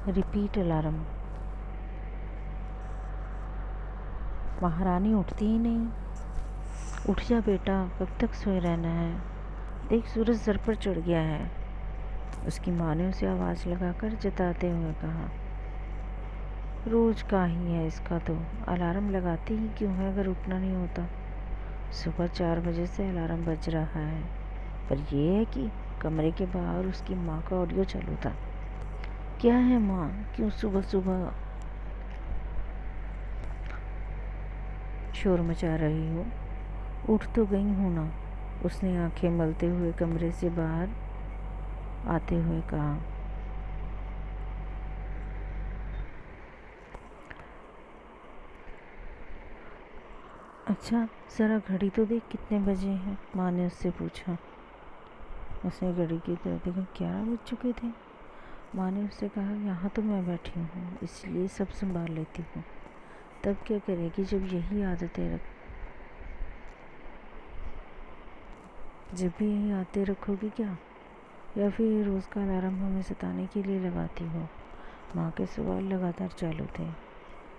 Repeat alarm. महारानी उठती ही नहीं। उठ जा बेटा, कब तक सोए रहना है, देख सूरज सर पर चढ़ गया है। उसकी माँ ने उसे आवाज़ लगाकर जताते हुए कहा, रोज का ही है इसका तो, अलार्म लगाती ही क्यों है अगर उठना नहीं होता। सुबह 4 बजे से अलार्म बज रहा है, पर यह है कि कमरे के बाहर उसकी माँ का ऑडियो चालू था। क्या है माँ, क्यों सुबह सुबह शोर मचा रही हो? उठ तो गई हूँ ना, उसने आंखें मलते हुए कमरे से बाहर आते हुए कहा। अच्छा ज़रा घड़ी तो देख कितने बजे हैं, माँ ने उससे पूछा। उसने घड़ी की तरफ देखा, 11 बज चुके थे। माँ ने उससे कहा, यहाँ तो मैं बैठी हूँ इसलिए सब संभाल लेती हूँ, तब क्या करेगी जब यही आदतें जब भी यही आते रखोगी क्या, या फिर रोज़ का अलार्म हमें सताने के लिए लगाती हो? माँ के सवाल लगातार चालू थे।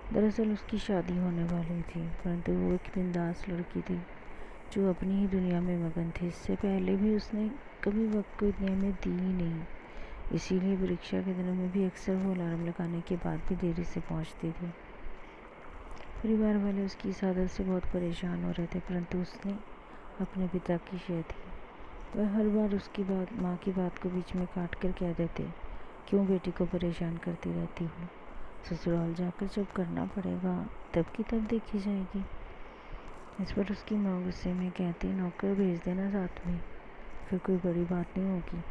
दरअसल उसकी शादी होने वाली थी, परंतु वो एक बिंदास लड़की थी जो अपनी ही दुनिया में मगन थी। इससे पहले भी उसने कभी वक्त को इतनी अहमियत दी ही नहीं, इसीलिए परीक्षा के दिनों में भी अक्सर वो अलार्म लगाने के बाद भी देरी से पहुंचती थी। परिवार वाले उसकी इस आदत से बहुत परेशान हो रहे थे, परंतु उसने अपने पिता की शय थी। वह हर बार उसकी बात, माँ की बात को बीच में काट कर कह देते, क्यों बेटी को परेशान करती रहती हो, ससुराल जाकर जब करना पड़ेगा तब की तब देखी जाएगी। इस पर उसकी माँ गुस्से में कहती, नौकर भेज देना साथ में, फिर कोई बड़ी बात नहीं होगी,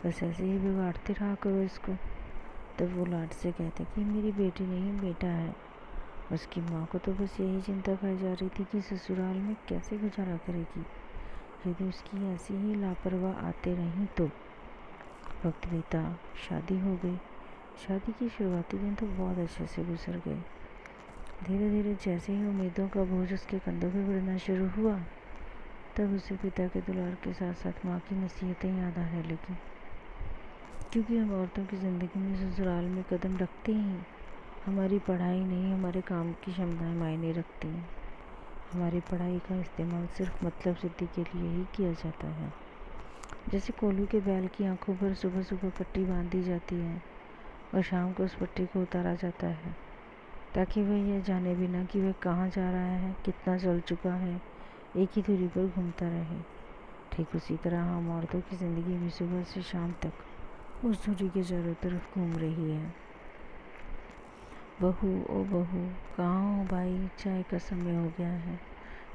बस ऐसे ही बिगाड़ते रहा करो इसको। तब वो लाड से कहते कि मेरी बेटी नहीं बेटा है। उसकी माँ को तो बस यही चिंता खाई जा रही थी कि ससुराल में कैसे गुजारा करेगी यदि उसकी ऐसी ही लापरवाह आते रहीं तो। वक्त बीता, शादी हो गई। शादी के शुरुआती दिन तो बहुत अच्छे से गुजर गए। धीरे धीरे जैसे ही उम्मीदों का बोझ उसके कंधों पर बढ़ना शुरू हुआ, तब उसे पिता के दुलार के साथ साथ माँ की नसीहतें याद आने लगी। क्योंकि हम औरतों की ज़िंदगी में ससुराल में कदम रखते ही हमारी पढ़ाई नहीं, हमारे काम की क्षमताएं मायने रखती हैं। हमारी पढ़ाई का इस्तेमाल सिर्फ मतलब सिद्धि के लिए ही किया जाता है। जैसे कोल्हू के बैल की आंखों पर सुबह सुबह पट्टी बांध दी जाती है और शाम को उस पट्टी को उतारा जाता है, ताकि वह यह जाने बिना कि वह कहाँ जा रहा है, कितना चल चुका है, एक ही दूरी पर घूमता रहे। ठीक उसी तरह हम औरतों की ज़िंदगी भी सुबह से शाम तक उस दूरी के चारों तरफ घूम रही है। बहू ओ बहू, कहाँ हो भाई, चाय का समय हो गया है,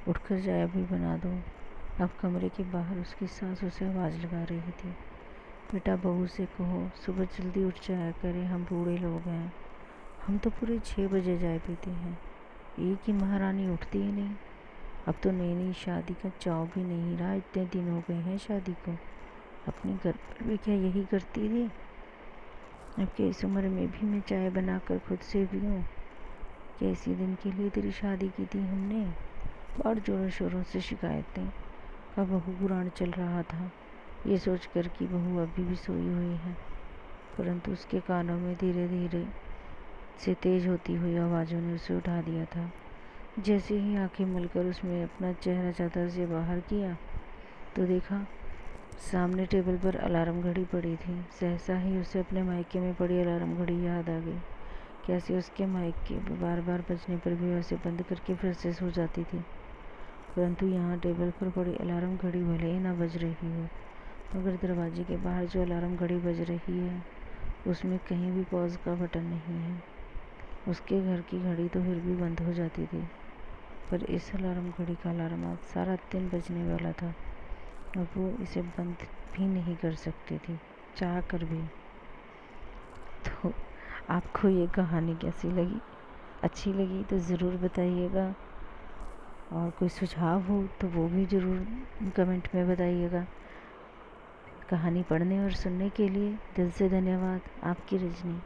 उठकर चाय भी बना दो। अब कमरे के बाहर उसकी सास उसे आवाज़ लगा रही थी, बेटा बहू से कहो सुबह जल्दी उठ जाया करे, हम बूढ़े लोग हैं, हम तो पूरे 6 बजे चाय पीते हैं, एक ही महारानी उठती ही नहीं। अब तो नई नई शादी का चाव भी नहीं रहा, इतने दिन हो गए हैं शादी को, अपने घर पर भी क्या यही करती थी? अब के इस उम्र में भी मैं चाय बनाकर खुद से पीऊँ? क्या इसी दिन के लिए तेरी शादी की थी हमने? और जोरों शोरों से शिकायतें का बहू पुराण चल रहा था, ये सोचकर कि बहू अभी भी सोई हुई है, परंतु उसके कानों में धीरे धीरे से तेज होती हुई आवाज़ों ने उसे उठा दिया था। जैसे ही आंखें मलकर उसने अपना चेहरा चादर से बाहर किया तो देखा सामने टेबल पर अलार्म घड़ी पड़ी थी। सहसा ही उसे अपने मायके में पड़ी अलार्म घड़ी याद आ गई। कैसे उसके मायके बार बार बजने पर भी उसे बंद करके फिर से सो जाती थी, परंतु यहाँ टेबल पर पड़ी अलार्म घड़ी भले ही ना बज रही हो, मगर दरवाजे के बाहर जो अलार्म घड़ी बज रही है उसमें कहीं भी पॉज का बटन नहीं है। उसके घर की घड़ी तो फिर भी बंद हो जाती थी, पर इस अलार्म घड़ी का अलार्म आज सारा दिन बजने वाला था और वो इसे बंद भी नहीं कर सकती थी, चाह कर भी। तो आपको ये कहानी कैसी लगी? अच्छी लगी तो ज़रूर बताइएगा, और कोई सुझाव हो तो वो भी ज़रूर कमेंट में बताइएगा। कहानी पढ़ने और सुनने के लिए दिल से धन्यवाद। आपकी रजनी।